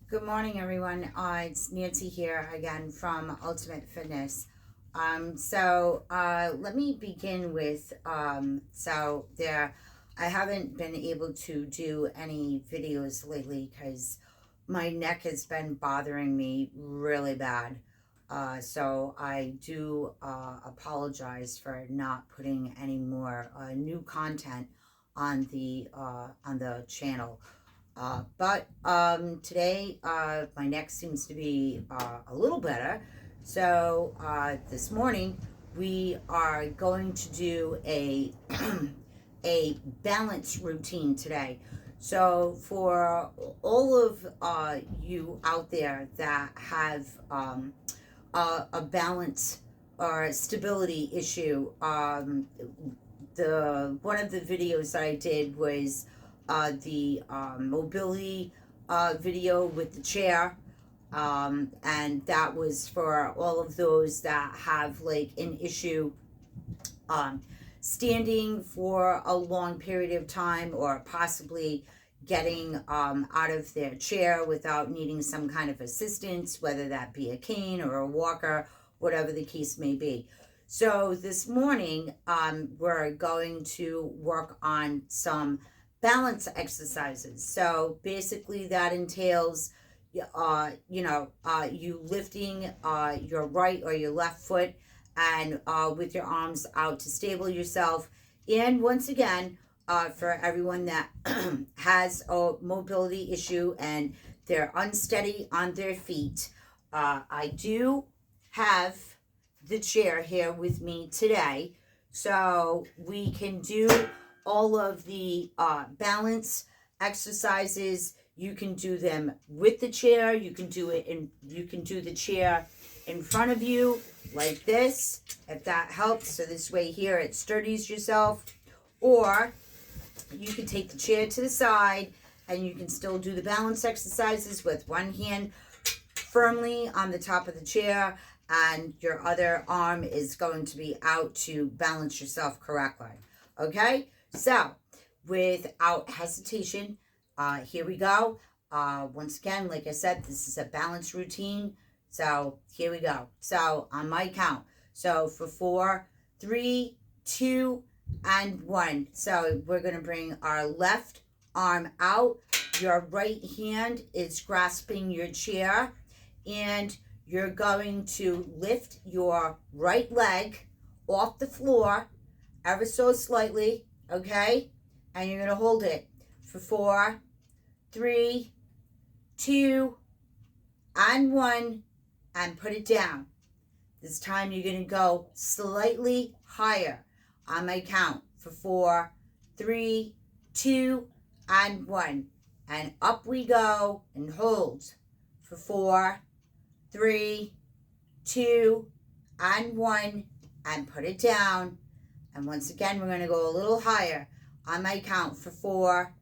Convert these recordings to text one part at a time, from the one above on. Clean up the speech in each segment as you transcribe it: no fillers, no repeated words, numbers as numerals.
Good morning, everyone. It's Nancy here again from Ultimate Fitness. Let me begin with I haven't been able to do any videos lately because my neck has been bothering me really bad. So I do apologize for not putting any more new content on the channel. But today, my neck seems to be a little better. This morning, we are going to do a a balance routine today. So, for all of you out there that have a balance or stability issue, the one of the videos that I did was the mobility video with the chair. And that was for all of those that have like an issue um, standing for a long period of time, or possibly getting out of their chair without needing some kind of assistance, whether that be a cane or a walker, whatever the case may be. So this morning, we're going to work on some balance exercises. So basically, that entails, you lifting your right or your left foot, and with your arms out to stable yourself. And once again, for everyone that has a mobility issue and they're unsteady on their feet, I do have the chair here with me today, so we can do all of the balance exercises. You can do them with the chair. You can do the chair in front of you like this, if that helps. So this way here it steadies yourself. Or you can take the chair to the side and you can still do the balance exercises with one hand firmly on the top of the chair, and your other arm is going to be out to balance yourself correctly. Okay? So, without hesitation, here we go. Once again, like I said, this is a balance routine. So, here we go. So, on my count. So, for 4, 3, 2, and 1. So, we're going to bring our left arm out. Your right hand is grasping your chair, and you're going to lift your right leg off the floor ever so slightly, okay? And you're going to hold it for 4, 3, 2, and 1, and put it down. This time you're going to go slightly higher on my count for 4, 3, 2, and 1. And up we go, and hold for 4, 3, 2, and 1, and put it down. And once again, we're going to go a little higher on my count for 4,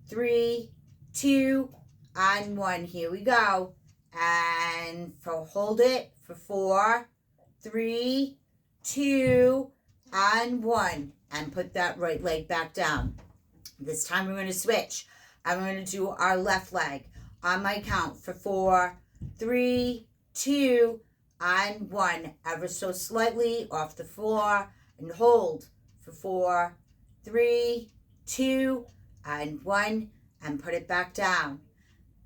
3, 2, and 1. Here we go. And hold it for 4, 3, 2, and 1. And put that right leg back down. This time we're going to switch. And we're going to do our left leg on my count for 4, 3, 2, and 1. Ever so slightly off the floor, and hold for 4, 3, 2, and 1, and put it back down.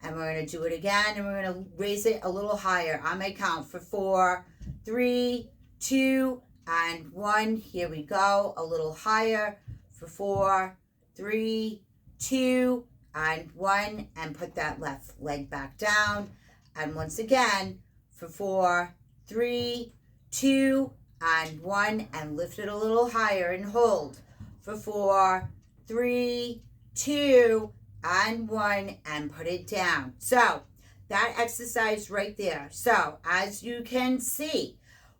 And we're going to do it again, and we're going to raise it a little higher on my count for 4, 3, 2, and 1. Here we go, a little higher for 4, 3, 2, and 1, and put that left leg back down. And once again for 4, 3, 2, and 1, and lift it a little higher and hold for 4, 3, 2, and 1, and put it down. So that exercise right there. So as you can see,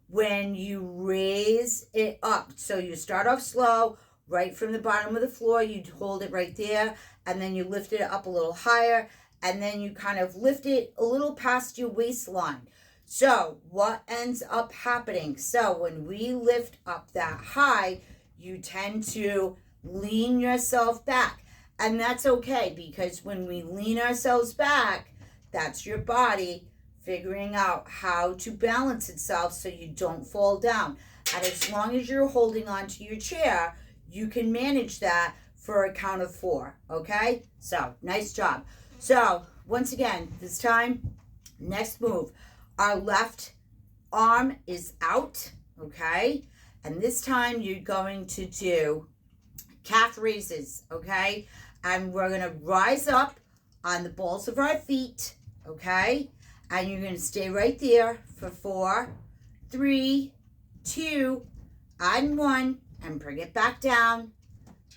when you raise it up, so you start off slow, right from the bottom of the floor, you hold it right there, and then you lift it up a little higher, and then you kind of lift it a little past your waistline. So what ends up happening? So when we lift up that high, you tend to lean yourself back. And that's okay, because when we lean ourselves back, That's your body figuring out how to balance itself so you don't fall down. And as long as you're holding on to your chair, you can manage that for a count of 4, okay? So, nice job. So, once again, this time, next move, our left arm is out, okay? And this time you're going to do calf raises, okay? And we're gonna rise up on the balls of our feet, okay? And you're gonna stay right there for 4, 3, 2, and 1, and bring it back down,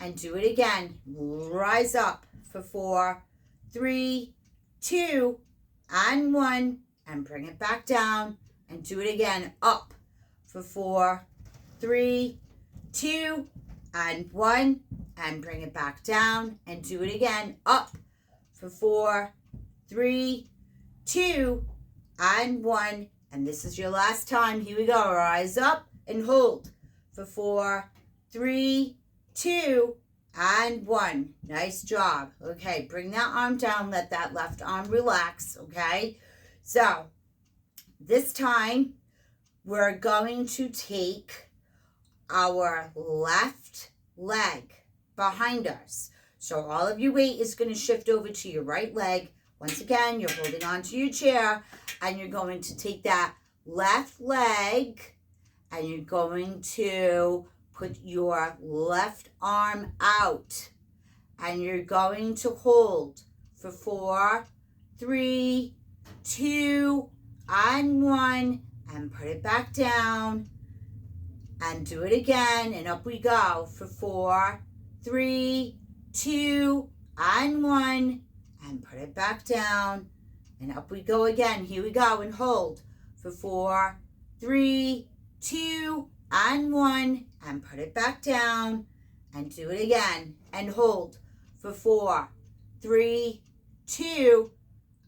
and do it again. Rise up for 4, 3, 2, and 1, and bring it back down, and do it again. Up for 4, 3, 2, and 1, and bring it back down, and do it again. Up for 4, 3, 2, and 1, and this is your last time. Here we go. Rise up and hold for 4, 3, 2, and 1. Nice job. Okay, bring that arm down. Let that left arm relax, okay? So, this time, we're going to take our left leg behind us. So all of your weight is going to shift over to your right leg. Once again, you're holding onto your chair, and you're going to take that left leg, and you're going to put your left arm out, and you're going to hold for 4, 3, 2, and 1, and put it back down, and do it again, and up we go for 4, 3, 2, and 1, and put it back down, and up we go again. Here we go, and hold for 4, 3, 2, and 1, and put it back down, and do it again, and hold for 4, 3, 2,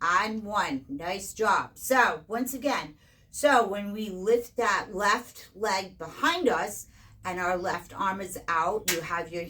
and 1. Nice job. So, once again, so when we lift that left leg behind us and our left arm is out, you have your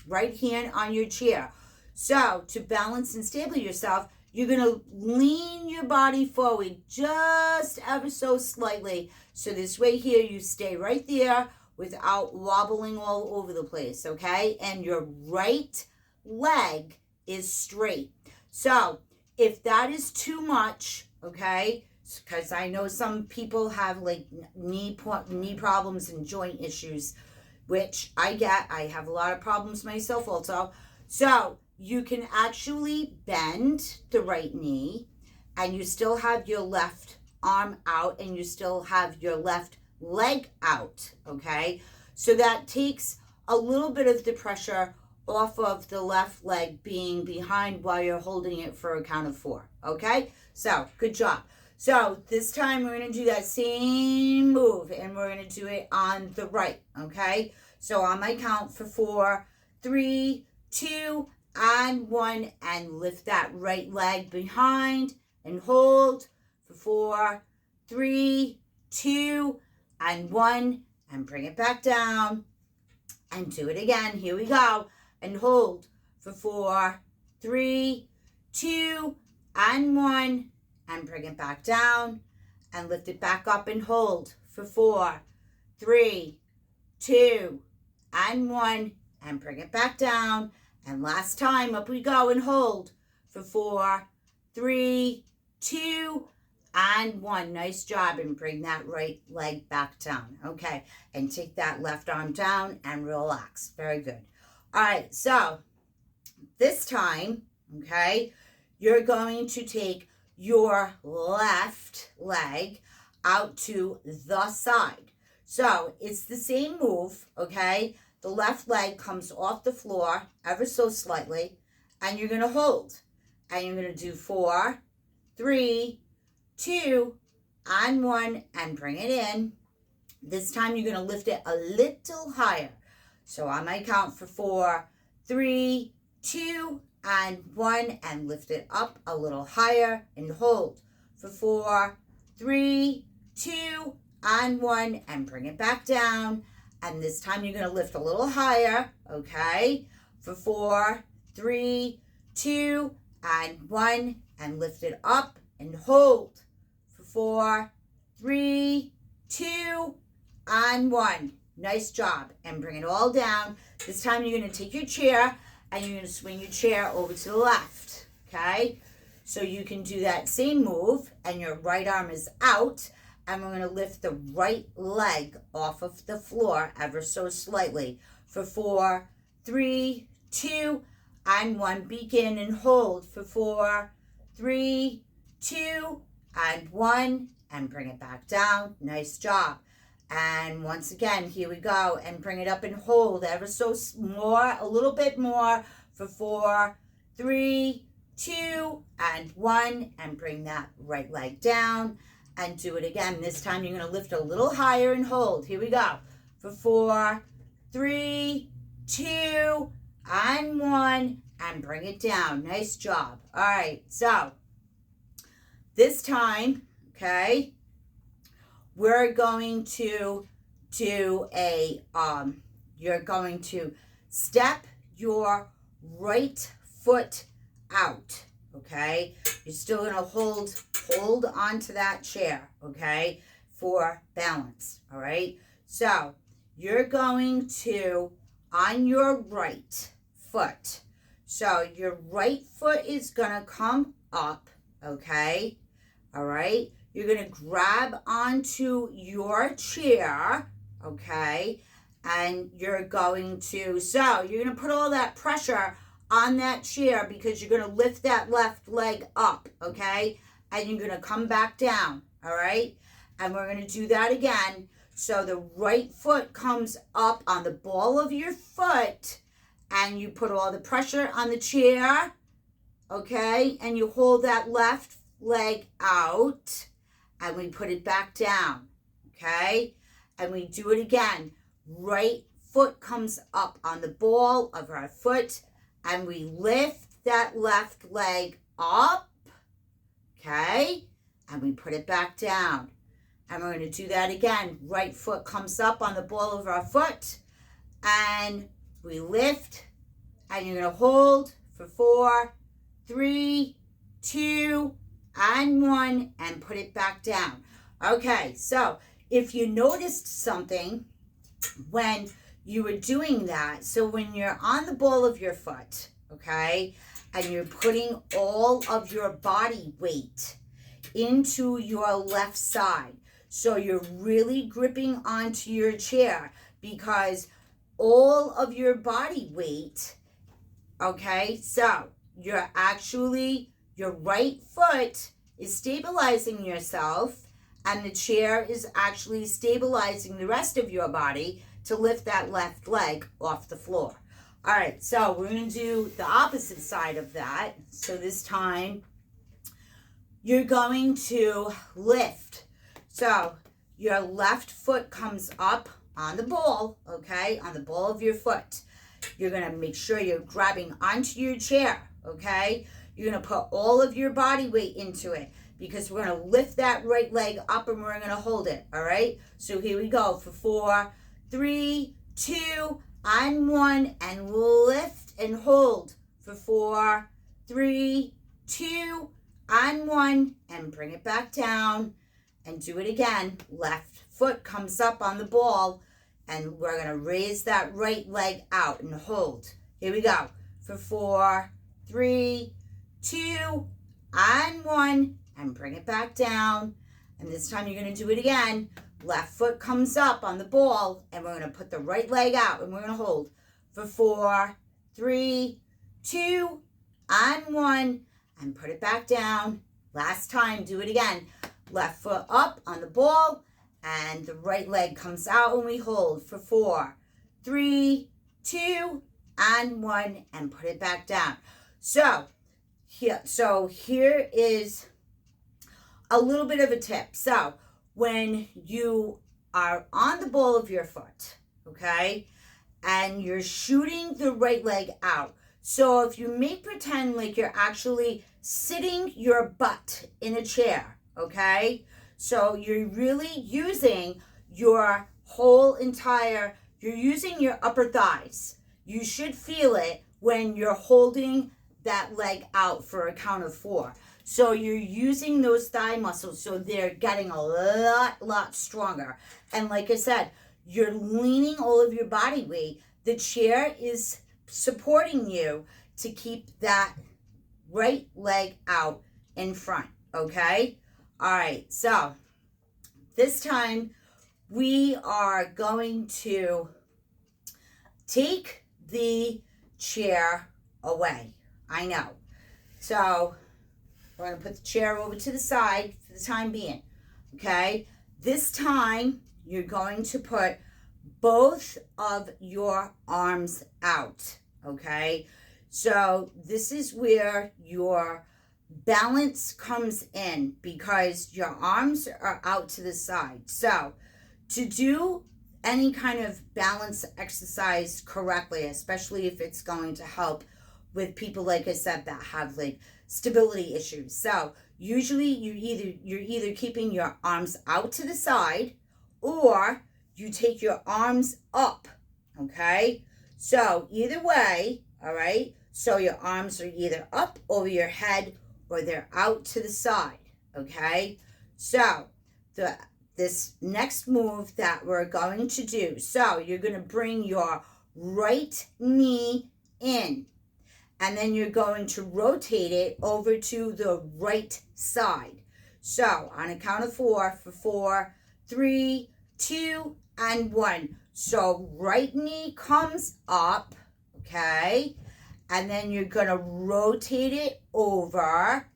right hand on your chair. So, to balance and stable yourself, you're going to lean your body forward just ever so slightly. So this way here, you stay right there without wobbling all over the place, okay? And your right leg is straight. So if that is too much, okay, because I know some people have like knee problems and joint issues, which I get. I have a lot of problems myself also. So you can actually bend the right knee, and you still have your left arm out, and you still have your left leg out, okay? So that takes a little bit of the pressure off of the left leg being behind while you're holding it for a count of 4, okay? So, good job. So, this time we're going to do that same move, and we're going to do it on the right, okay? So, on my count for 4, 3, 2, and 1, and lift that right leg behind, and hold for 4, 3, 2, and 1, and bring it back down, and do it again. Here we go, and hold for 4, 3, 2, and 1, and bring it back down, and lift it back up, and hold for 4, 3, 2, and 1, and bring it back down, and last time, up we go, and hold for 4, 3, 2, and 1. Nice job, and bring that right leg back down, okay? And take that left arm down and relax. Very good. All right, so this time, okay, you're going to take your left leg out to the side. So it's the same move, okay? The left leg comes off the floor ever so slightly, and you're going to hold. And you're going to do 4, 3, 2, and 1, and bring it in. This time you're going to lift it a little higher. So on my count for 4, 3, 2, and 1, and lift it up a little higher, and hold for 4, 3, 2, and 1, and bring it back down. And this time you're going to lift a little higher, okay, for 4, 3, 2, and 1, and lift it up and hold for 4, 3, 2, and 1. Nice job. And bring it all down. This time you're going to take your chair and you're going to swing your chair over to the left. Okay? So you can do that same move and your right arm is out. And we're going to lift the right leg off of the floor ever so slightly for 4, 3, 2, and 1. Begin and hold for 4, 3, 2, and 1. And bring it back down. Nice job. And once again, here we go. And bring it up and hold ever so more, a little bit more for 4, 3, 2, and 1. And bring that right leg down. And do it again. This time you're going to lift a little higher and hold. Here we go. For 4, 3, 2, and 1. And bring it down. Nice job. All right. So this time, okay, we're going to do you're going to step your right foot out, okay? You're still going to hold onto that chair, okay, for balance, all right? So you're going to, on your right foot, so your right foot is going to come up, okay, all right? You're going to grab onto your chair, okay, and you're going to put all that pressure on that chair because you're going to lift that left leg up, okay, and you're going to come back down, all right, and we're going to do that again. So the right foot comes up on the ball of your foot, and you put all the pressure on the chair, okay, and you hold that left leg out, and we put it back down, okay? And we do it again. Right foot comes up on the ball of our foot, and we lift that left leg up, okay? And we put it back down. And we're going to do that again. Right foot comes up on the ball of our foot, and we lift, and you're going to hold for 4, 3, 2, and 1, and put it back down. Okay, so if you noticed something when you were doing that, so when you're on the ball of your foot, okay, and you're putting all of your body weight into your left side, so you're really gripping onto your chair because all of your body weight, okay, so you're actually, your right foot is stabilizing yourself, and the chair is actually stabilizing the rest of your body to lift that left leg off the floor. All right, so we're going to do the opposite side of that. So this time, you're going to lift. So your left foot comes up on the ball, okay, on the ball of your foot. You're going to make sure you're grabbing onto your chair, okay? You're going to put all of your body weight into it because we're going to lift that right leg up and we're going to hold it, all right? So here we go for 4, 3, 2, and 1, and lift and hold for 4, 3, 2, and 1, and bring it back down and do it again. Left foot comes up on the ball, and we're going to raise that right leg out and hold. Here we go for 4, 3, 2, and 1, and bring it back down. And this time you're going to do it again. Left foot comes up on the ball, and we're going to put the right leg out, and we're going to hold for 4, 3, 2, and 1, and put it back down. Last time, do it again. Left foot up on the ball, and the right leg comes out, and we hold for 4, 3, 2, and 1, and put it back down. So here is a little bit of a tip. So when you are on the ball of your foot, okay, and you're shooting the right leg out. So if you may pretend like you're actually sitting your butt in a chair, okay, so you're really using your you're using your upper thighs. You should feel it when you're holding that leg out for a count of 4. So you're using those thigh muscles, so they're getting a lot stronger. And like I said, you're leaning all of your body weight. The chair is supporting you to keep that right leg out in front, okay? All right, so this time we are going to take the chair away. I know. So we're going to put the chair over to the side for the time being, okay? This time you're going to put both of your arms out, okay? So this is where your balance comes in because your arms are out to the side. So to do any kind of balance exercise correctly, especially if it's going to help with people, like I said, that have like stability issues. So usually you're either keeping your arms out to the side or you take your arms up, okay? So either way, all right? So your arms are either up over your head or they're out to the side, okay? So this next move that we're going to do, so you're going to bring your right knee in, and then you're going to rotate it over to the right side. So on a count of four, for 4, 3, 2, and 1. So right knee comes up, okay? And then you're going to rotate it over,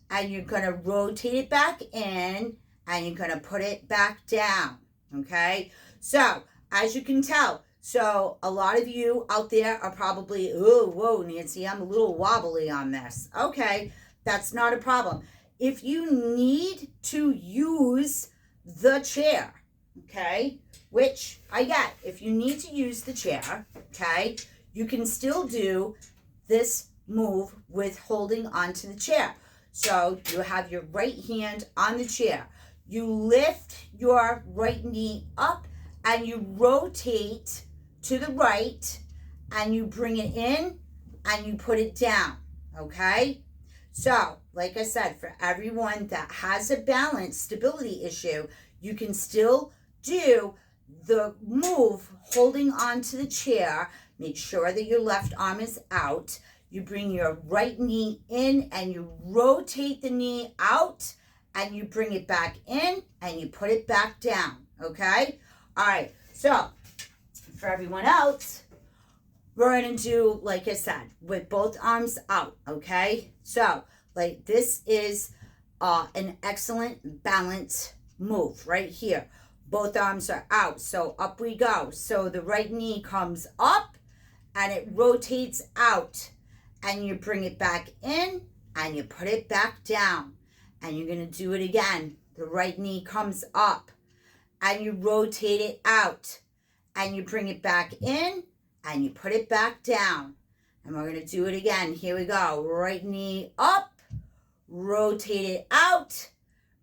and you're going to rotate it back in, and you're going to put it back down, okay? So as you can tell, so a lot of you out there are probably, oh, whoa, Nancy, I'm a little wobbly on this. Okay, that's not a problem. If you need to use the chair, okay, which I get, if you need to use the chair, okay, you can still do this move with holding onto the chair. So you have your right hand on the chair. You lift your right knee up and you rotate to the right and you bring it in and you put it down, okay? So, like I said, for everyone that has a balance stability issue, you can still do the move holding onto the chair. Make sure that your left arm is out. You bring your right knee in and you rotate the knee out and you bring it back in and you put it back down, okay? All right, so for everyone else, we're going to do, like I said, with both arms out, okay? So, like, this is an excellent balance move right here. Both arms are out, so up we go. So the right knee comes up and it rotates out and you bring it back in and you put it back down. And you're going to do it again. The right knee comes up and you rotate it out and you bring it back in and you put it back down. And we're going to do it again. Here we go. Right knee up, rotate it out,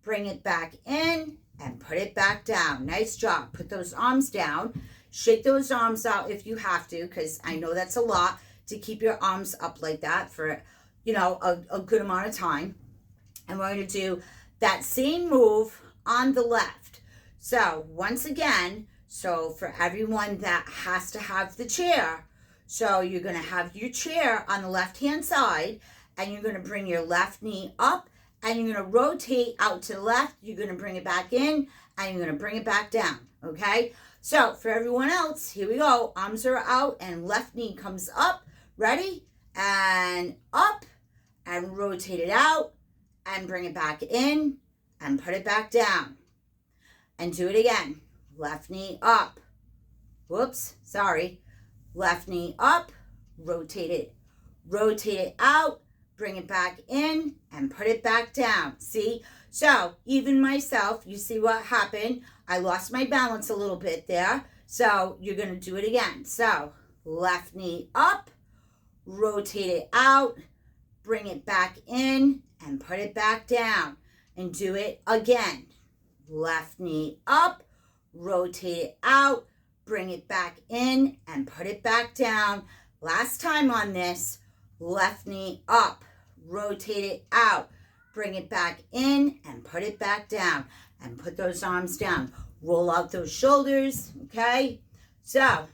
bring it back in and put it back down. Nice job. Put those arms down. Shake those arms out if you have to, because I know that's a lot to keep your arms up like that for, you know, a good amount of time. And we're going to do that same move on the left. So once again, so for everyone that has to have the chair, so you're going to have your chair on the left-hand side, and you're going to bring your left knee up, and you're going to rotate out to the left. You're going to bring it back in, and you're going to bring it back down, okay? So for everyone else, here we go. Arms are out, and left knee comes up. Ready? And up, and rotate it out, and bring it back in and put it back down. And do it again. Left knee up. Whoops, sorry. Left knee up, rotate it out, bring it back in and put it back down. See? So even myself, you see what happened? I lost my balance a little bit there. So you're going to do it again. So left knee up, rotate it out, bring it back in and put it back down, and do it again. Left knee up, rotate it out, bring it back in and put it back down. Last time on this, left knee up, rotate it out, bring it back in, and put it back down. And put those arms down. Roll out those shoulders, okay? So,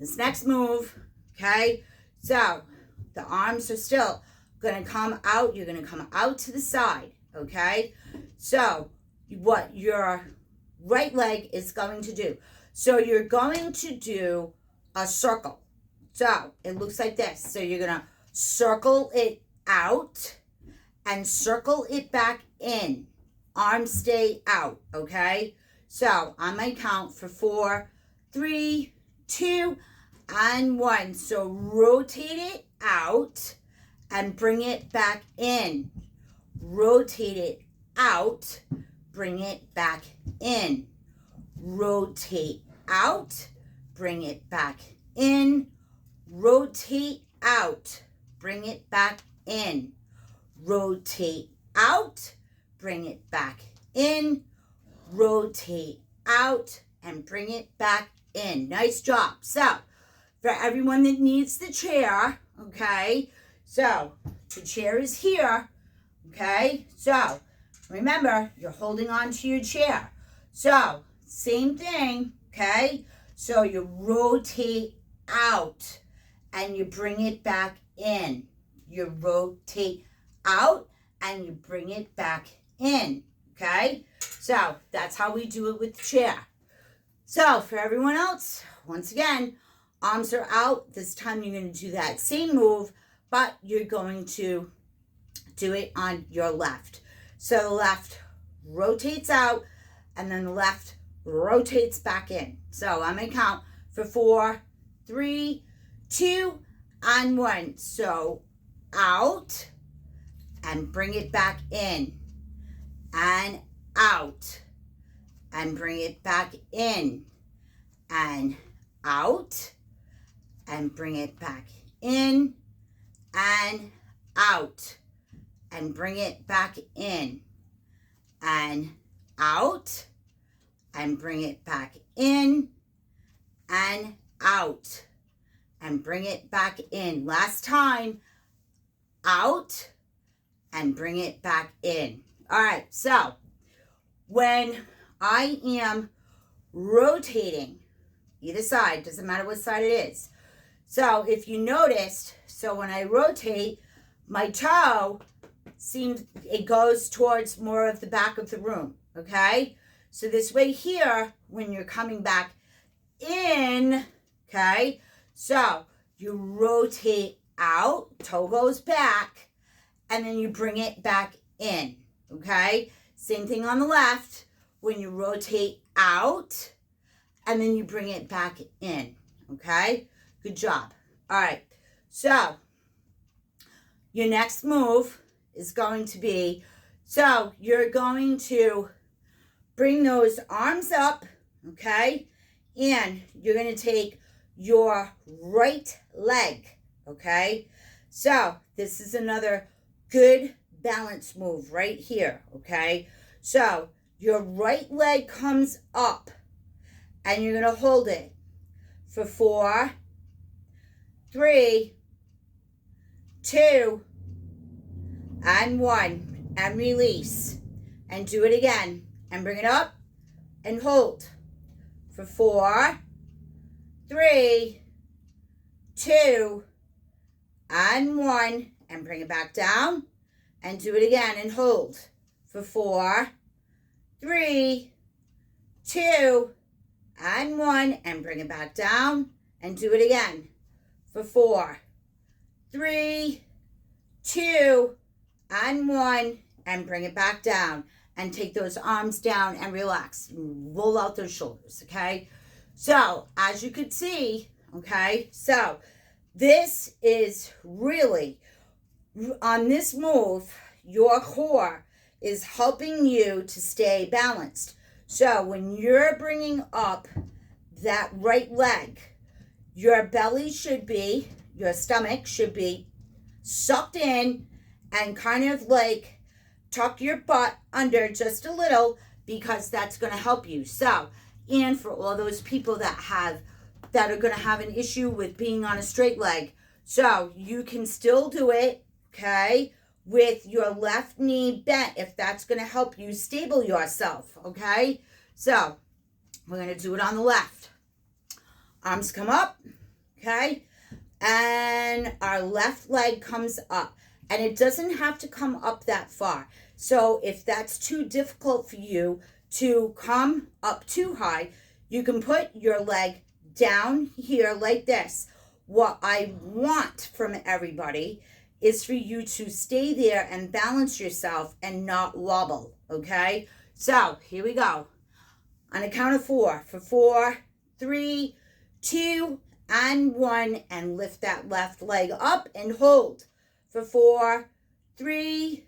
this next move, okay? So, the arms are still going to come out. You're going to come out to the side, okay? So, what your right leg is going to do. So, you're going to do a circle. So, it looks like this. So, you're going to circle it out and circle it back in. Arms stay out, okay? So, I'm going to count for 4, 3, 2, and 1. So, rotate it out and bring it back in. Rotate it out, bring it back in. Rotate out, bring it back in. Rotate out, bring it back in. Rotate out, bring it back in. Rotate out and bring it back in. Nice job. So, for everyone that needs the chair, okay, so the chair is here, okay, so remember, you're holding on to your chair. So, same thing, okay, so you rotate out and you bring it back in. You rotate out and you bring it back in, okay? So, that's how we do it with the chair. So, for everyone else, once again, arms are out. This time you're going to do that same move, but you're going to do it on your left. So, the left rotates out, and then the left rotates back in. So, I'm going to count for 4, 3, 2, and 1. So, out, and bring it back in. And out, and bring it back in, and out, and bring it back in, and out, and bring it back in, and out, and bring it back in, and out, and bring it back in. Last time, out, and bring it back in. All right, so when I am rotating either side, doesn't matter what side it is. So if you noticed, so when I rotate, my toe it goes towards more of the back of the room, okay? So this way here, when you're coming back in, okay? So you rotate out, toe goes back, and then you bring it back in. Okay, same thing on the left. When you rotate out and then you bring it back in. Okay, good job. All right, so your next move is going to be, so you're going to bring those arms up, okay, and you're going to take your right leg, okay. So this is another good balance move right here, okay? So, your right leg comes up, and you're going to hold it for 4, 3, 2, and 1, and release. And do it again, and bring it up, and hold for 4, 3, 2, and 1, and bring it back down. And do it again and hold for 4, 3, 2, and 1. And bring it back down. And do it again for 4, 3, 2, and 1. And bring it back down. And take those arms down and relax. Roll out those shoulders, okay? So, as you could see, okay, so this is really, on this move, your core is helping you to stay balanced. So when you're bringing up that right leg, your belly should be, your stomach should be sucked in and kind of like tuck your butt under just a little, because that's going to help you. So, and for all those people that are going to have an issue with being on a straight leg, so you can still do it, okay, with your left knee bent if that's going to help you stable yourself, okay? So we're going to do it on the left. Arms come up, okay? And our left leg comes up. And it doesn't have to come up that far. So if that's too difficult for you to come up too high, you can put your leg down here like this. What I want from everybody is for you to stay there and balance yourself and not wobble, okay? So here we go. On a count of 4. For 4, 3, 2, and 1. And lift that left leg up and hold. For 4, 3,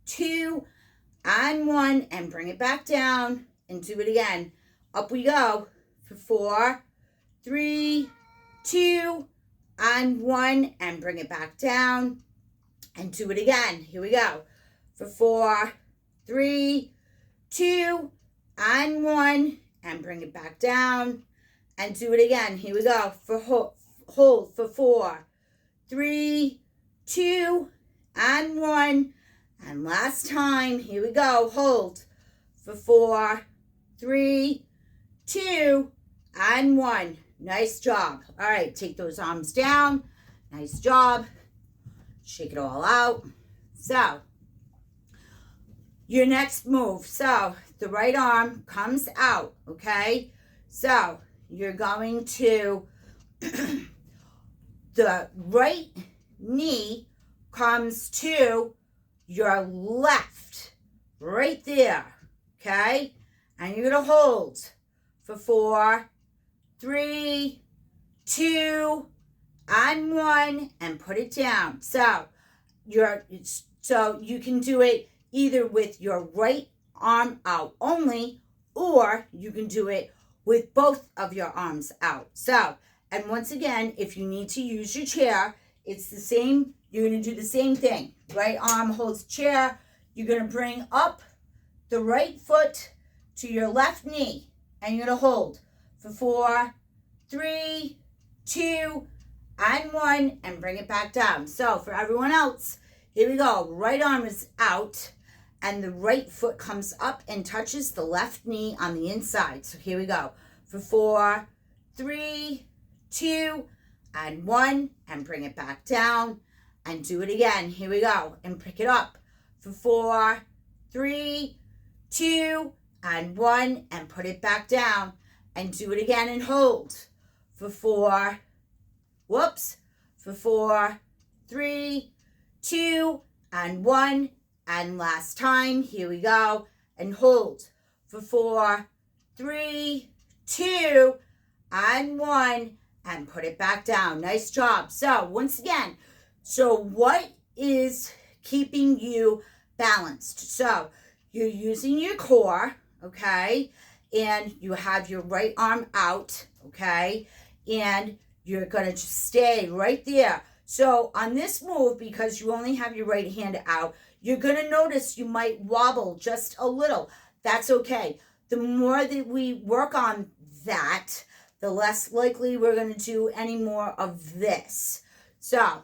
2, and 1. And bring it back down and do it again. Up we go. For 4, 3, 2, and 1. And bring it back down and do it again. Here we go. For 4, 3, 2, and 1. And bring it back down and do it again. Here we go. For hold for 4, 3, 2, and 1. And last time. Here we go. Hold for 4, 3, 2, and 1. Nice job. All right, take those arms down. Nice job. Shake it all out. So, your next move. So, the right arm comes out, okay? So, you're going to, the right knee comes to your left, right there, okay? And you're going to hold for 4, 3, 2, and 1, and put it down. So you can do it either with your right arm out only, or you can do it with both of your arms out. So, and once again, if you need to use your chair, it's the same. You're going to do the same thing. Right arm holds chair. You're going to bring up the right foot to your left knee, and you're going to hold for 4, 3, 2, and 1, and bring it back down. So for everyone else, here we go. Right arm is out, and the right foot comes up and touches the left knee on the inside. So here we go. For 4, 3, 2, and 1, and bring it back down, and do it again. Here we go. And pick it up. For 4, 3, 2, and 1, and put it back down, and do it again and hold. For 4, for 4, 3, 2, and 1, and last time. Here we go. And hold. For 4, 3, 2, and 1, and put it back down. Nice job. So once again, so what is keeping you balanced? So you're using your core, okay, and you have your right arm out, okay, and you're going to just stay right there. So on this move, because you only have your right hand out, you're going to notice you might wobble just a little. That's okay. The more that we work on that, the less likely we're going to do any more of this. So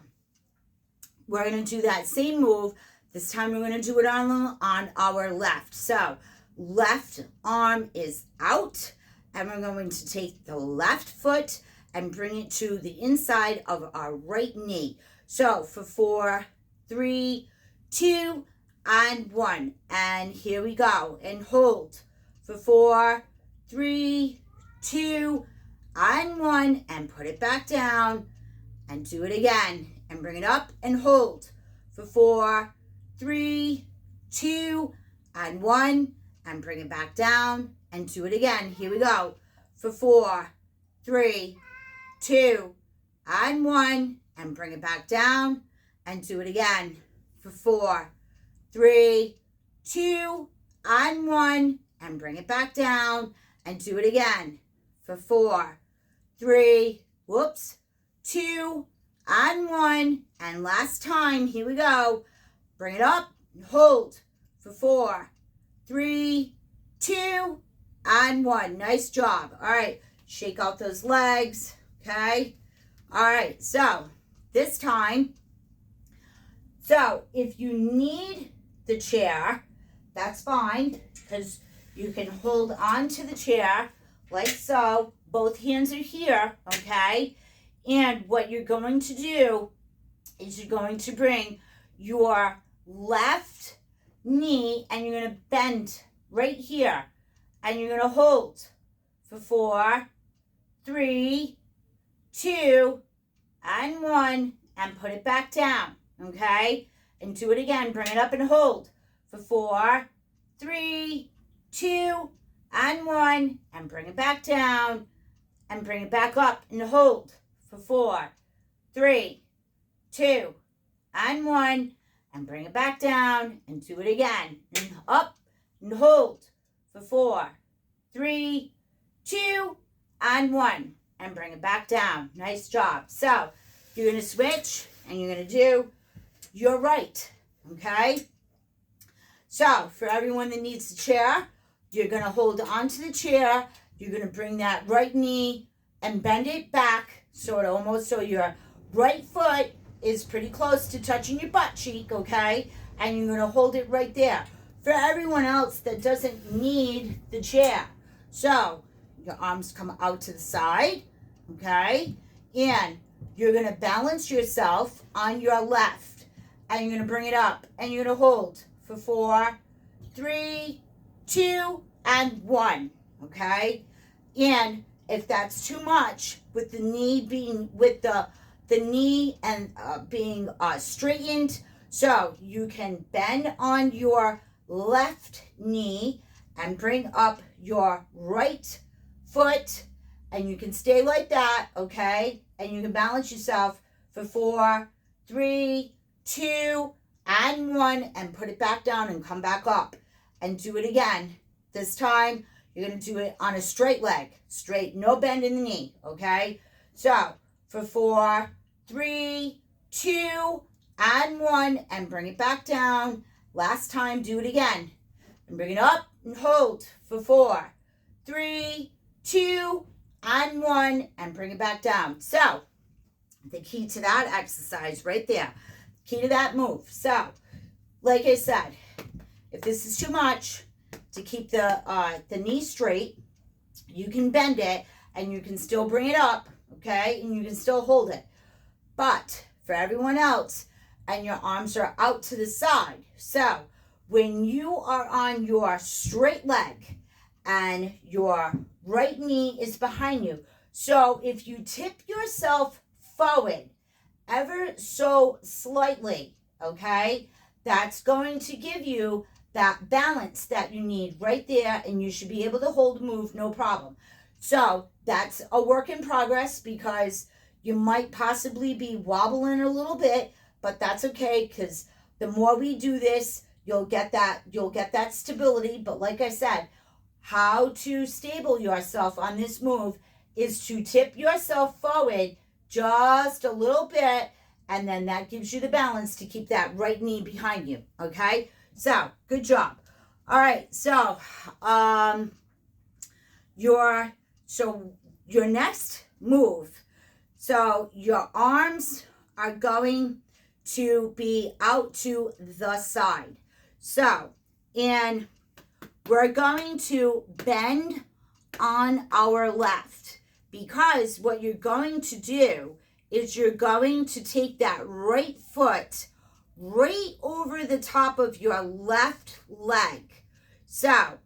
we're going to do that same move. This time we're going to do it on our left. So left arm is out, and we're going to take the left foot and bring it to the inside of our right knee. So for 4, 3, 2, and 1. And here we go. And hold for 4, 3, 2, and 1. And put it back down. And do it again. And bring it up and hold for 4, 3, 2, and 1. And bring it back down. And do it again. Here we go. For 4, 3, 2, and 1. And bring it back down. And do it again. For 4, 3, 2, and 1. And bring it back down. And do it again. For 4, 3, 2, and 1. And last time. Here we go. Bring it up. Hold for 4, 3, 2, and 1. Nice job. All right. Shake out those legs. Okay. All right. So this time, So if you need the chair, that's fine, because you can hold on to the chair like so. Both hands are here, okay? And what you're going to do is you're going to bring your left knee and you're going to bend right here. And you're going to hold for 4, 3, 2, and 1, and put it back down, okay? And do it again. Bring it up and hold for 4, 3, 2, and 1, and bring it back down, and bring it back up and hold for 4, 3, 2, and 1, and bring it back down, and do it again. And up and hold for 4, 3, 2, and 1, and bring it back down. Nice job. So you're going to switch, and you're going to do your right, okay? So for everyone that needs the chair, you're going to hold onto the chair. You're going to bring that right knee and bend it back so your right foot is pretty close to touching your butt cheek, okay? And you're going to hold it right there. For everyone else that doesn't need the chair, so your arms come out to the side, okay? And you're going to balance yourself on your left. And you're going to bring it up. And you're going to hold for 4, 3, 2, and 1, okay? And if that's too much, with the knee being, with the knee and being straightened, so you can bend on your left knee and bring up your right foot, and you can stay like that, okay? And you can balance yourself for 4, 3, 2, and 1, and put it back down and come back up. And do it again. This time, you're going to do it on a straight leg. Straight, no bend in the knee, okay? So, for 4, 3, 2, and 1, and bring it back down. Last time, do it again. And bring it up and hold for 4, 3, 2, and 1, and bring it back down. So, the key to that exercise right there. Key to that move. So, like I said, if this is too much to keep the knee straight, you can bend it and you can still bring it up, okay? And you can still hold it. But for everyone else, and your arms are out to the side. So when you are on your straight leg and your right knee is behind you, so if you tip yourself forward ever so slightly, okay, that's going to give you that balance that you need right there, and you should be able to hold the move, no problem. So that's a work in progress, because you might possibly be wobbling a little bit, but that's okay, because the more we do this, you'll get that stability. But like I said, how to stable yourself on this move is to tip yourself forward just a little bit, and then that gives you the balance to keep that right knee behind you, okay? So, good job. All right, so your next move, so your arms are going to be out to the side. So, and we're going to bend on our left, because what you're going to do is you're going to take that right foot right over the top of your left leg. So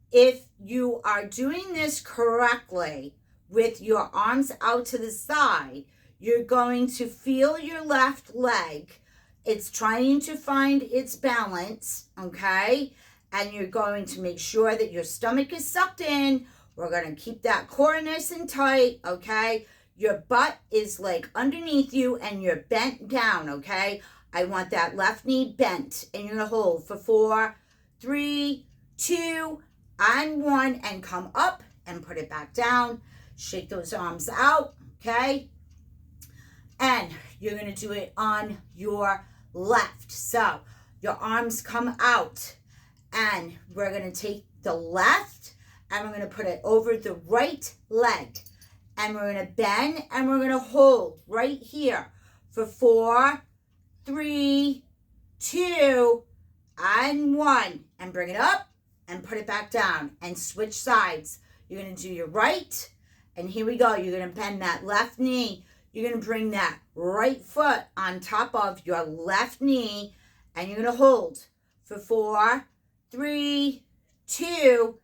if you are doing this correctly with your arms out to the side, you're going to feel your left leg. It's trying to find its balance, okay? And you're going to make sure that your stomach is sucked in. We're going to keep that core nice and tight, okay? Your butt is like underneath you and you're bent down, okay? I want that left knee bent, and you're going to hold for 4, 3, 2, and 1, and come up and put it back down. Shake those arms out, okay? And you're going to do it on your left. So your arms come out, and we're going to take the left and we're going to put it over the right leg, and we're going to bend and we're going to hold right here for 4, 3, 2, and 1. And bring it up and put it back down and switch sides. You're going to do your right, and here we go. You're going to bend that left knee. You're going to bring that right foot on top of your left knee, and you're going to hold for 4, 3, 2,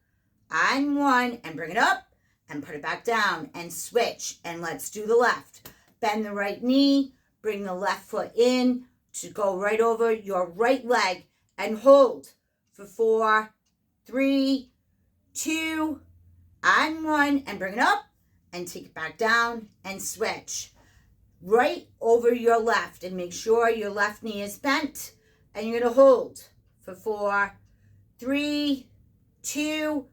and 1, and bring it up and put it back down and switch. And let's do the left. Bend the right knee, bring the left foot in to go right over your right leg and hold for 4, 3, 2, and 1, and bring it up and take it back down and switch. Right over your left, and make sure your left knee is bent, and you're going to hold for 4, 3, 2,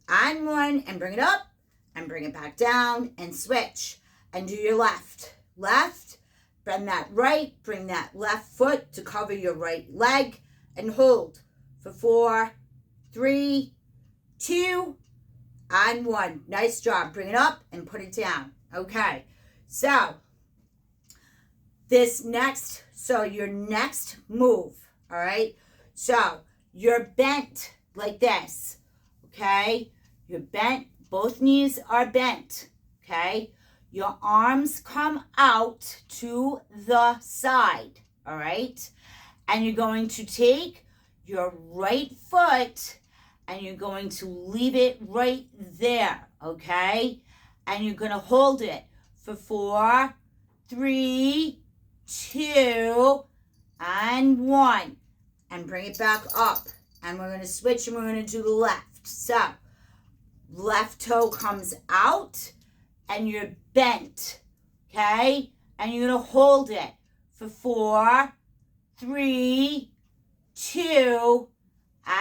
and 1, and bring it up and bring it back down and switch. And do your left. Left, bend that right, bring that left foot to cover your right leg and hold for 4, 3, 2, and 1. Nice job. Bring it up and put it down. Okay, so your next move, all right? So you're bent like this, okay? You're bent, both knees are bent, okay? Your arms come out to the side, all right? And you're going to take your right foot and you're going to leave it right there, okay? And you're going to hold it for 4, 3, 2, and 1. And bring it back up. And we're going to switch and we're going to do the left. So, left toe comes out and you're bent, okay? And you're going to hold it for 4, 3, 2,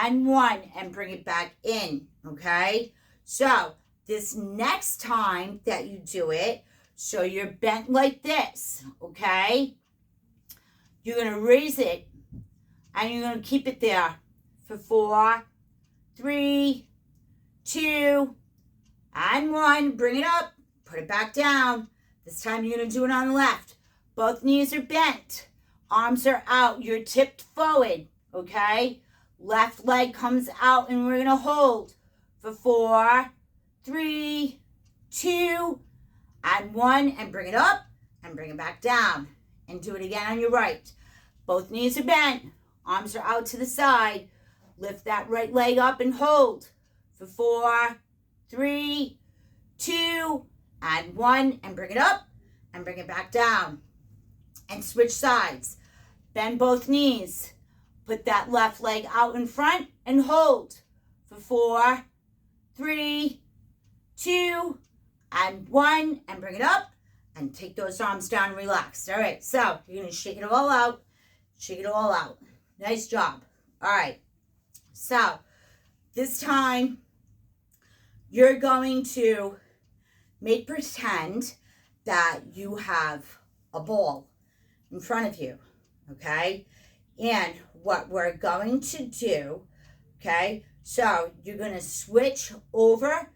and 1, and bring it back in, okay? So this next time that you do it, so you're bent like this, okay? You're going to raise it, and you're going to keep it there for 4, 3, 2, and 1. Bring it up, put it back down. This time you're going to do it on the left. Both knees are bent. Arms are out. You're tipped forward, okay? Left leg comes out and we're going to hold for 4, 3, 2, and 1. And bring it up and bring it back down. And do it again on your right. Both knees are bent. Arms are out to the side. Lift that right leg up and hold for 4, 3, 2, and 1. And bring it up and bring it back down. And switch sides. Bend both knees. Put that left leg out in front and hold for 4, 3, 2, and 1. And bring it up and take those arms down, relax. All right, so you're going to shake it all out. Shake it all out. Nice job. All right, so this time you're going to make pretend that you have a ball in front of you, okay? And what we're going to do, okay, so you're going to switch over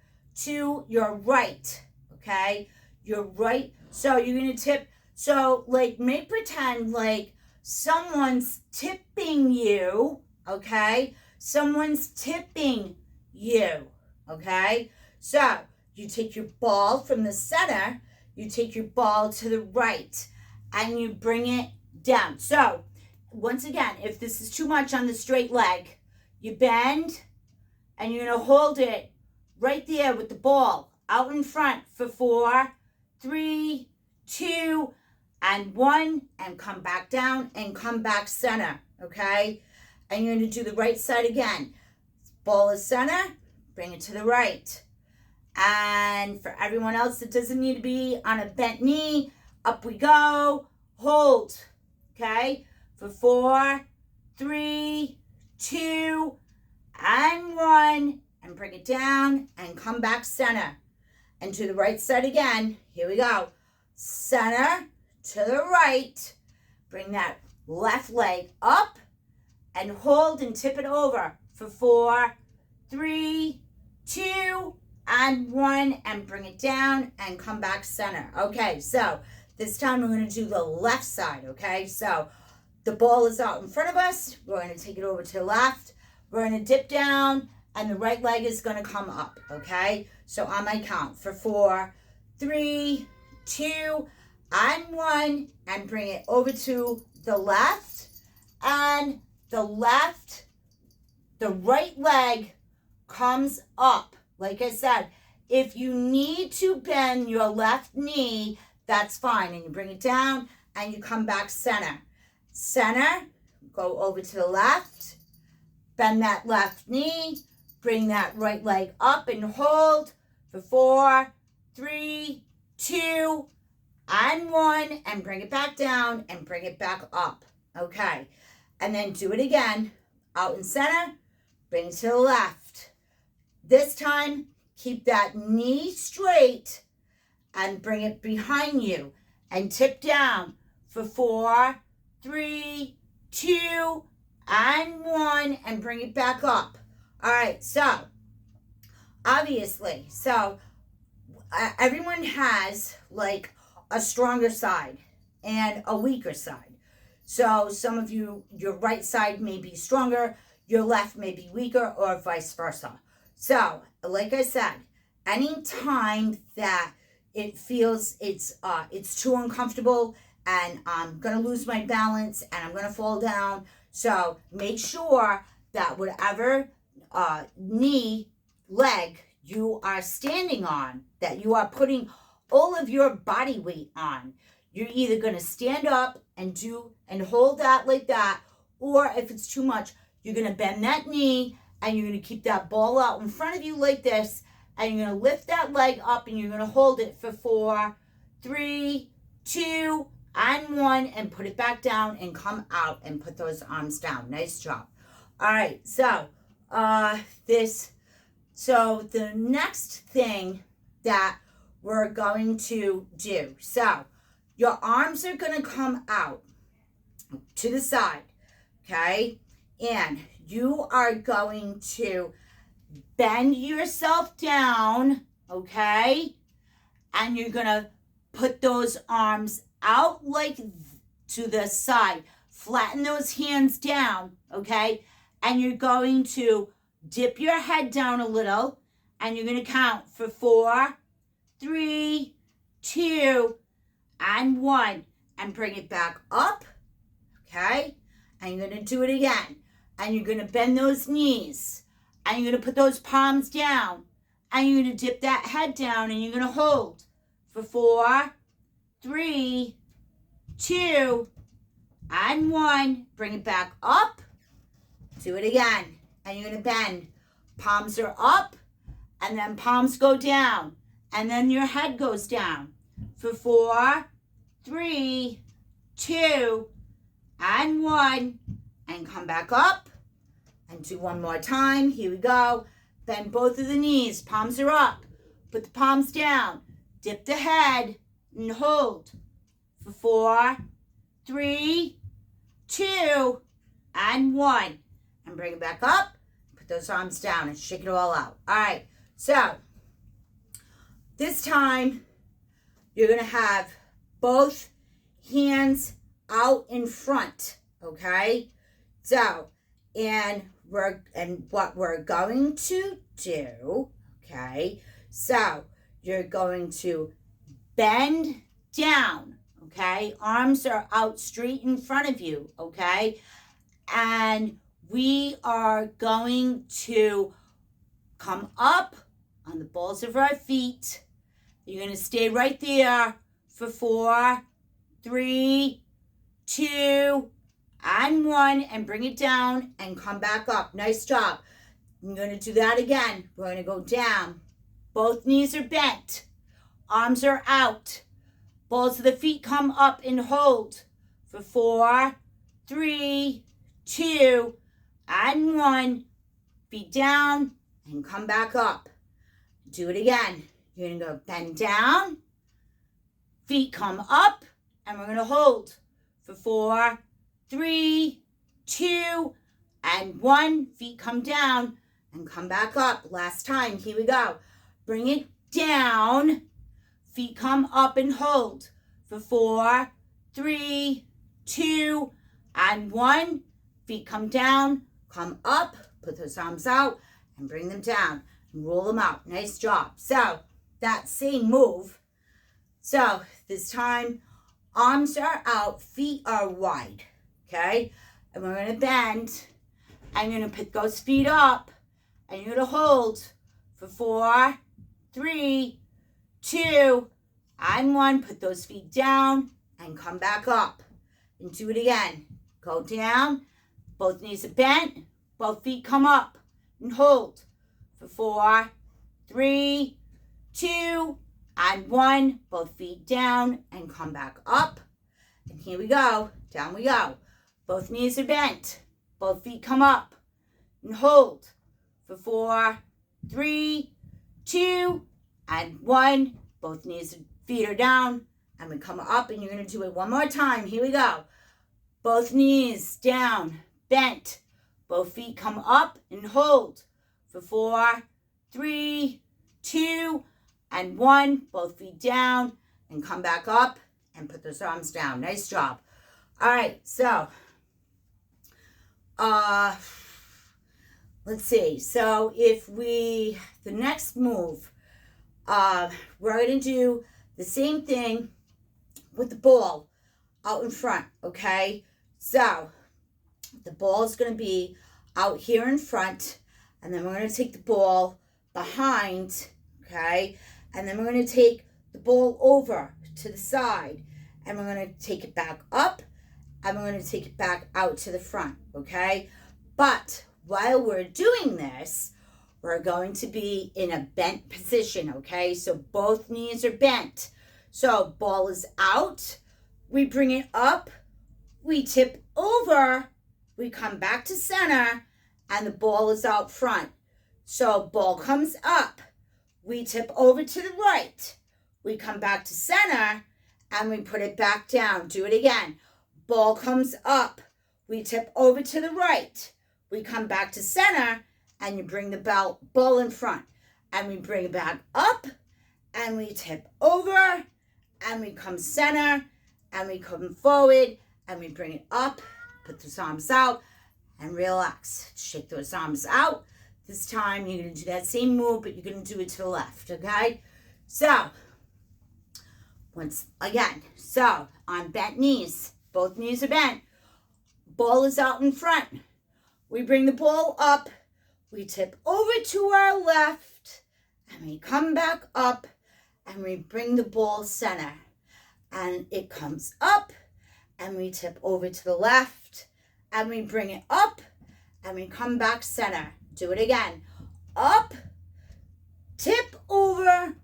to your right, okay? Your right, so you're going to tip, so like make pretend like someone's tipping you, okay? Someone's tipping you, okay? So you take your ball from the center, you take your ball to the right, and you bring it down. So once again, if this is too much on the straight leg, you bend and you're going to hold it right there with the ball out in front for 4, 3, 2, and 1, and come back down and come back center, okay? And you're going to do the right side again. Ball is center, bring it to the right. And for everyone else that doesn't need to be on a bent knee, up we go, hold, okay? For 4, 3, 2, and 1, and bring it down and come back center. And to the right side again. Here we go. Center to the right. Bring that left leg up and hold and tip it over for 4, 3, 2, and 1, and bring it down and come back center. Okay, so this time we're going to do the left side, okay? So the ball is out in front of us. We're going to take it over to the left. We're going to dip down, and the right leg is going to come up, okay? So on my count for 4, 3, 2, and 1, and bring it over to the left, and the right leg comes up. Like I said, if you need to bend your left knee, that's fine. And you bring it down and you come back center. Center, go over to the left, bend that left knee, bring that right leg up and hold for 4, 3, 2, and 1, and bring it back down and bring it back up. Okay. And then do it again. Out in center, bring it to the left. This time, keep that knee straight and bring it behind you and tip down for 4, 3, 2, and 1, and bring it back up. All right, so obviously, everyone has like a stronger side and a weaker side. So some of you, your right side may be stronger, your left may be weaker, or vice versa. So, like I said, anytime that it feels it's too uncomfortable and I'm going to lose my balance and I'm going to fall down, so make sure that whatever leg you are standing on, that you are putting all of your body weight on. You're either going to stand up and hold that like that, or if it's too much, you're going to bend that knee and you're going to keep that ball out in front of you like this, and you're going to lift that leg up and you're going to hold it for 4, 3, 2, and 1, and put it back down and come out and put those arms down. Nice job. All right, so the next thing that we're going to do, so your arms are going to come out to the side, okay? And you are going to bend yourself down, okay? And you're going to put those arms out like to the side. Flatten those hands down, okay? And you're going to dip your head down a little, and you're going to count for 4, 3, 2, and 1, and bring it back up, okay? And you're going to do it again. And you're going to bend those knees, and you're going to put those palms down, and you're going to dip that head down, and you're going to hold for 4, 3, 2, and 1. Bring it back up. Do it again. And you're going to bend. Palms are up, and then palms go down, and then your head goes down for 4, 3, 2, and 1, and come back up and do one more time. Here we go. Bend both of the knees. Palms are up. Put the palms down. Dip the head and hold for 4, 3, 2, and 1, and bring it back up. Put those arms down and shake it all out. All right. So this time you're going to have both hands out in front, okay? So, what we're going to do, okay? So, you're going to bend down, okay? Arms are out straight in front of you, okay? And we are going to come up on the balls of our feet. You're going to stay right there for 4, 3, 2, and 1, and bring it down and come back up. Nice job. I'm going to do that again. We're going to go down. Both knees are bent. Arms are out. Balls of the feet come up and hold for 4, 3, 2, and 1. Feet down and come back up. Do it again. You're going to go bend down. Feet come up, and we're going to hold for 4, 3, 2, and 1. Feet come down and come back up. Last time. Here we go. Bring it down. Feet come up and hold for 4, 3, 2, and 1. Feet come down, come up, put those arms out, and bring them down. And roll them out. Nice job. So, that same move. So, this time, arms are out, feet are wide. Okay? And we're going to bend. I'm going to put those feet up. And you're going to hold for 4, 3, 2, and 1. Put those feet down and come back up. And do it again. Go down. Both knees are bent. Both feet come up. And hold for 4, 3, 2, and 1. Both feet down and come back up. And here we go. Down we go. Both knees are bent. Both feet come up. And hold for 4, 3, 2, and 1. Both feet are down. And we come up, and you're going to do it one more time. Here we go. Both knees down, bent. Both feet come up and hold for 4, 3, 2, and 1. Both feet down and come back up and put those arms down. Nice job. All right, so let's see. So the next move, we're going to do the same thing with the ball out in front, okay? So the ball is going to be out here in front, and then we're going to take the ball behind, okay? And then we're going to take the ball over to the side, and we're going to take it back up, and we're going to take it back out to the front, okay? But while we're doing this, we're going to be in a bent position, okay? So both knees are bent. So ball is out, we bring it up, we tip over, we come back to center, and the ball is out front. So ball comes up, we tip over to the right, we come back to center, and we put it back down. Do it again. Ball comes up, we tip over to the right, we come back to center, and you bring the ball in front. And we bring it back up, and we tip over, and we come center, and we come forward, and we bring it up, put those arms out, and relax. Shake those arms out. This time, you're going to do that same move, but you're going to do it to the left, okay? So, once again, so on bent knees, both knees are bent, ball is out in front. We bring the ball up, we tip over to our left, and we come back up, and we bring the ball center. And it comes up, and we tip over to the left, and we bring it up, and we come back center. Do it again. Up, tip over,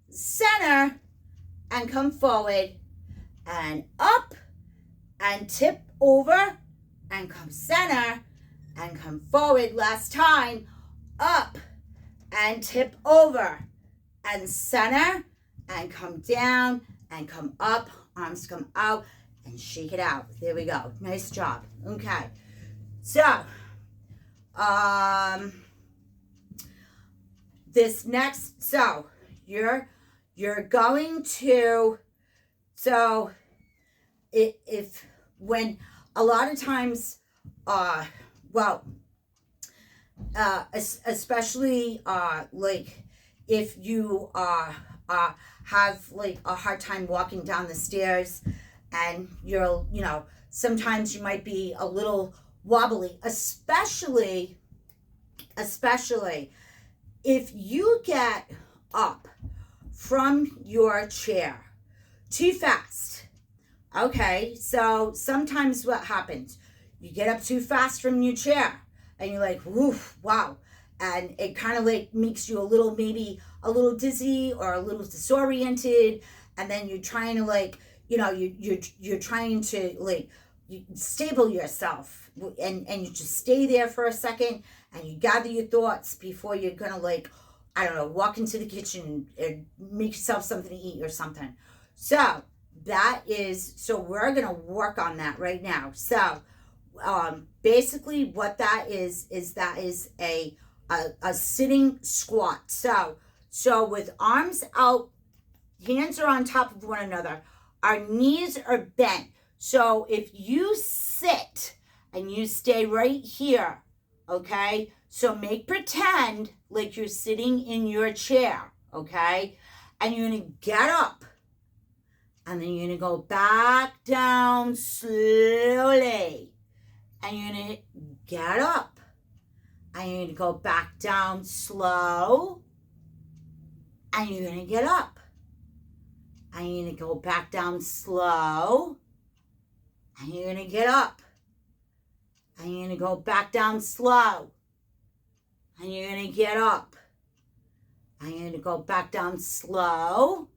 center, and come forward, and up, and tip over, and come center, and come forward. Last time. Up, and tip over, and center, and come down, and come up, arms come out, and shake it out. There we go. Nice job. Okay. So, this next, so you're going to, so if when a lot of times, especially like if you have like a hard time walking down the stairs, and you're, sometimes you might be a little wobbly, especially if you get up from your chair too fast. Okay, so sometimes what happens, you get up too fast from your chair, and you're like, woof, wow, and it kind of like makes you maybe a little dizzy or a little disoriented, and then you're trying to like, you're trying to like stable yourself, and you just stay there for a second, and you gather your thoughts before you're gonna like, I don't know, walk into the kitchen and make yourself something to eat or something. So we're gonna work on that right now. So basically what that is a sitting squat. So with arms out, hands are on top of one another, our knees are bent. So if you sit and you stay right here, okay? So make pretend like you're sitting in your chair, okay? And you're going to get up. And then you're going to go back down slowly. And you're going to get up. And you're going to go back down slow. And you're going to get up. And you're going to go back down slow. And you're going to get up. And you're going to go back down slow. And you're going to get up. And you're going to go back down slow.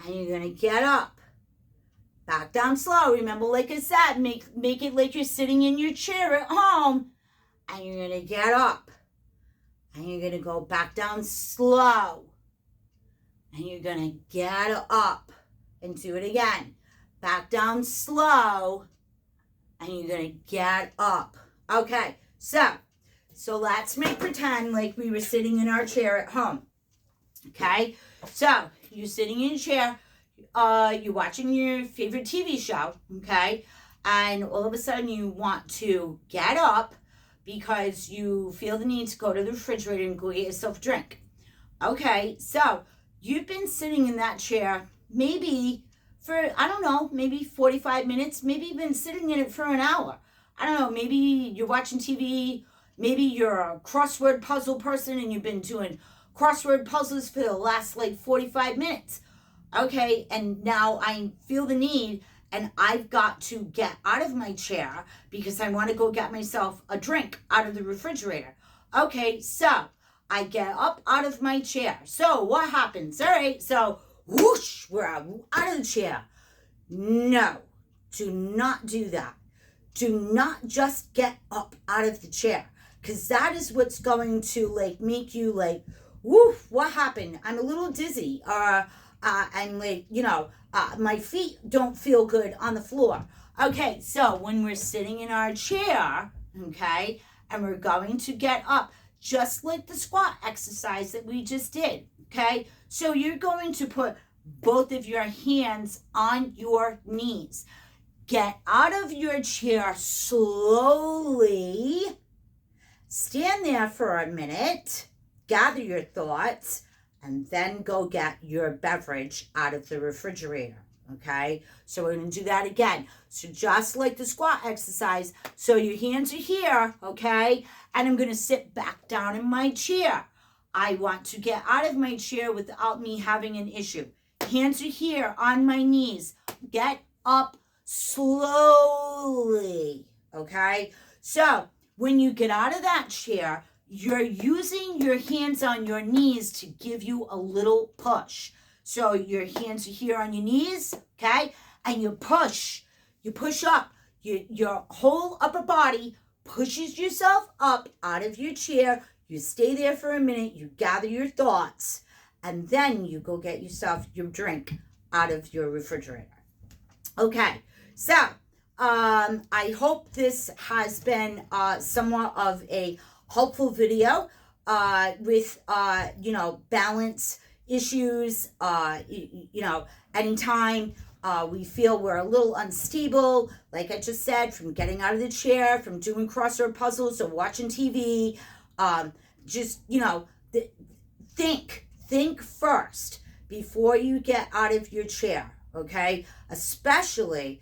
And you're going to get up. Back down slow. Remember, like I said, make it like you're sitting in your chair at home. And you're going to get up. And you're going to go back down slow. And you're going to get up. And do it again. Back down slow. And you're going to get up. Okay, so let's make pretend like we were sitting in our chair at home. Okay, so you're sitting in your chair. You're watching your favorite TV show. Okay, and all of a sudden you want to get up because you feel the need to go to the refrigerator and go get yourself a drink. Okay, so you've been sitting in that chair maybe for, I don't know, maybe 45 minutes. Maybe you've been sitting in it for an hour. I don't know, maybe you're watching TV. Maybe you're a crossword puzzle person and you've been doing crossword puzzles for the last like 45 minutes. Okay, and now I feel the need and I've got to get out of my chair because I want to go get myself a drink out of the refrigerator. Okay, so I get up out of my chair. So what happens? All right, so whoosh, we're out of the chair. No, do not do that. Do not just get up out of the chair, because that is what's going to like make you like, woof, what happened? I'm a little dizzy, or I'm like, my feet don't feel good on the floor. Okay, so when we're sitting in our chair, okay, and we're going to get up, just like the squat exercise that we just did, okay? So you're going to put both of your hands on your knees. Get out of your chair slowly. Stand there for a minute. Gather your thoughts. And then go get your beverage out of the refrigerator. Okay? So we're going to do that again. So just like the squat exercise. So your hands are here. Okay? And I'm going to sit back down in my chair. I want to get out of my chair without me having an issue. Hands are here on my knees. Get up slowly. Okay? So when you get out of that chair, you're using your hands on your knees to give you a little push. So your hands are here on your knees, okay? And you push up. Your whole upper body pushes yourself up out of your chair. You stay there for a minute. You gather your thoughts. And then you go get yourself your drink out of your refrigerator. Okay, so I hope this has been somewhat of a helpful video with balance issues. Anytime we feel we're a little unstable, like I just said, from getting out of the chair, from doing crossword puzzles or watching TV, think first before you get out of your chair. Okay, especially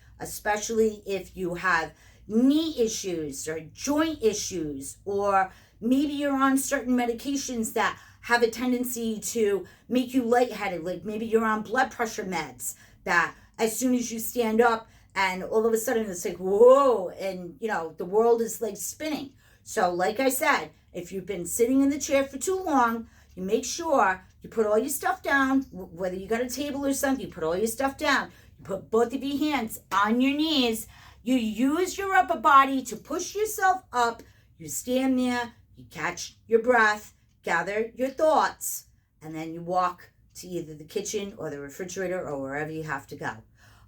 if you have knee issues or joint issues, or maybe you're on certain medications that have a tendency to make you lightheaded. Like maybe you're on blood pressure meds that as soon as you stand up and all of a sudden it's like, whoa, and the world is like spinning. So like I said, if you've been sitting in the chair for too long, you make sure you put all your stuff down, whether you got a table or something, you put all your stuff down. You put both of your hands on your knees. You use your upper body to push yourself up. You stand there, you catch your breath, gather your thoughts, and then you walk to either the kitchen or the refrigerator or wherever you have to go.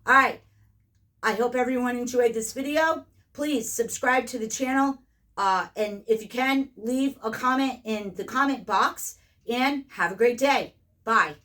All right. I hope everyone enjoyed this video. Please subscribe to the channel. And if you can, leave a comment in the comment box. And have a great day. Bye.